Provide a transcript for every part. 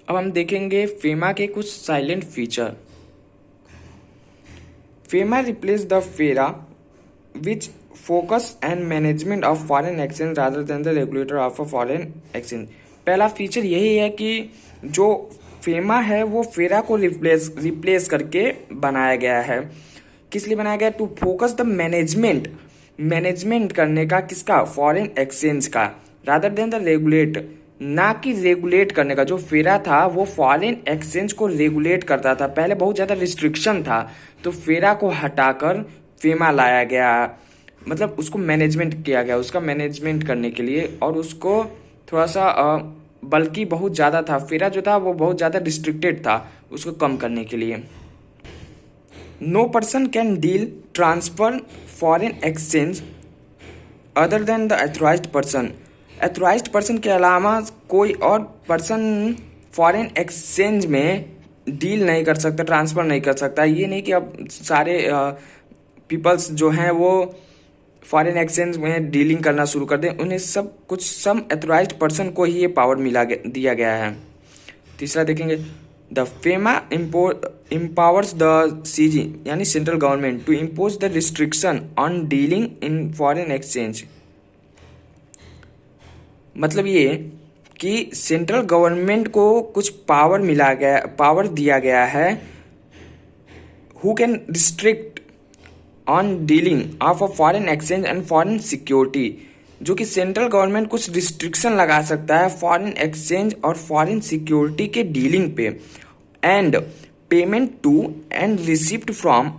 अब हम देखेंगे फेमा के कुछ silent feature. FEMA replace the FERA which focus and management of foreign exchange rather than the regulator of a foreign exchange. पहला feature यही है कि जो फेमा है वो फेरा को रिप्लेस करके बनाया गया है। किस लिए बनाया गया? टू फोकस द मैनेजमेंट करने का, किसका? फॉरेन एक्सचेंज का, रादर देन द रेगुलेट, ना कि रेगुलेट करने का। जो फेरा था वो फॉरेन एक्सचेंज को रेगुलेट करता था, पहले बहुत ज़्यादा रिस्ट्रिक्शन था, तो फेरा को हटाकर फेमा लाया गया, मतलब उसको मैनेजमेंट किया गया, उसका मैनेजमेंट करने के लिए, और उसको थोड़ा सा बल्कि बहुत ज़्यादा था, फेरा जो था वो बहुत ज़्यादा रिस्ट्रिक्टेड था, उसको कम करने के लिए। No person can deal transfer foreign exchange other than the authorised person. Authorised person के अलावा कोई और पर्सन फॉरेन एक्सचेंज में डील नहीं कर सकता, ट्रांसफ़र नहीं कर सकता। ये नहीं कि अब सारे पीपल्स जो हैं वो फॉरेन एक्सचेंज में डीलिंग करना शुरू कर दें, उन्हें सम अथोराइज्ड पर्सन को ही ये पावर दिया गया है। तीसरा देखेंगे, the FEMA empowers the CG यानी central government to impose the restriction on dealing in foreign exchange. मतलब ये कि सेंट्रल गवर्नमेंट को कुछ पावर दिया गया है, who can restrict on dealing of a foreign exchange and foreign security. जो कि सेंट्रल गवर्नमेंट कुछ रिस्ट्रिक्शन लगा सकता है फॉरेन एक्सचेंज और फॉरेन सिक्योरिटी के डीलिंग पे, and payment to and receipt from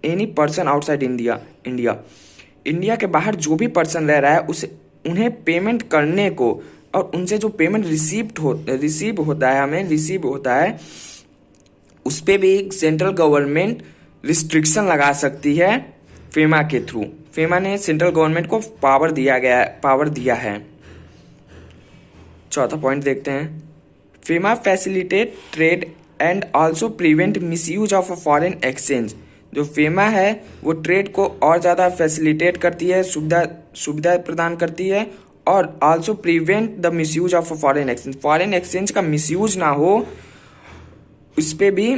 any person outside India के बाहर जो भी पर्सन रह रहा है उसे उन्हें पेमेंट करने को, और उनसे जो पेमेंट रिसीव होता है उस पर भी सेंट्रल गवर्नमेंट रिस्ट्रिक्शन लगा सकती है फेमा के थ्रू। फेमा ने सेंट्रल गवर्नमेंट को पावर दिया है। चौथा पॉइंट देखते हैं, FEMA facilitate trade and also prevent misuse of a foreign exchange. जो फेमा है वो ट्रेड को और ज़्यादा फैसिलिटेट करती है, सुविधा प्रदान करती है, और also prevent the misuse of a foreign exchange. Foreign exchange का मिसयूज ना हो, इस पे भी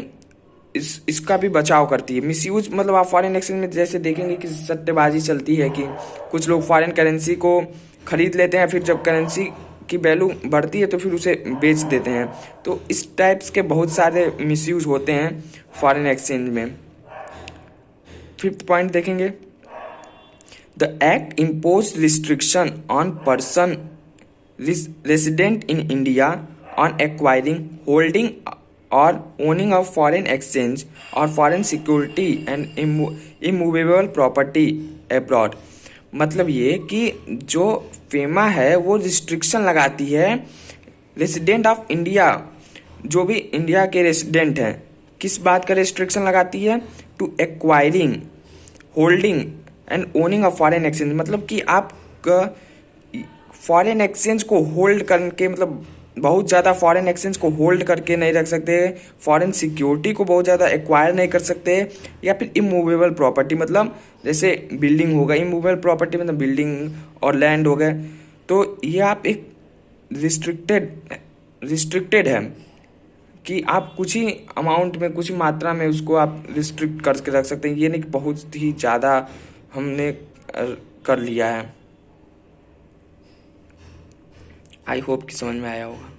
इसका भी बचाव करती है। मिसयूज मतलब आप फॉरेन एक्सचेंज में जैसे देखेंगे कि सट्टेबाजी चलती है, कि कुछ लोग फॉरेन करेंसी को खरीद लेते हैं, फिर जब करेंसी की वैल्यू बढ़ती है तो फिर उसे बेच देते हैं। तो इस टाइप्स के बहुत सारे मिसयूज होते हैं फॉरेन एक्सचेंज में। फिफ्थ पॉइंट देखेंगे, the act impose restriction on person resident in India on acquiring, holding और ओनिंग ऑफ फॉरेन एक्सचेंज और foreign security and immovable property abroad. मतलब ये कि जो फेमा है वो रिस्ट्रिक्शन लगाती है रेसिडेंट ऑफ इंडिया, जो भी इंडिया के रेसिडेंट हैं, किस बात का रिस्ट्रिक्शन लगाती है? To acquiring, holding and owning of foreign exchange. मतलब कि आप फॉरेन एक्सचेंज को होल्ड करके, मतलब बहुत ज़्यादा फॉरेन एक्सचेंज को होल्ड करके नहीं रख सकते, फॉरेन सिक्योरिटी को बहुत ज़्यादा एक्वायर नहीं कर सकते, या फिर इमूवेबल प्रॉपर्टी मतलब जैसे बिल्डिंग होगा, इमूवेबल प्रॉपर्टी मतलब बिल्डिंग और लैंड हो गए, तो ये आप एक रिस्ट्रिक्टेड है कि आप कुछ ही अमाउंट में, कुछ ही मात्रा में उसको आप रिस्ट्रिक्ट करके रख सकते हैं। ये नहीं कि बहुत ही ज़्यादा हमने कर लिया है। आई होप कि समझ में आया होगा।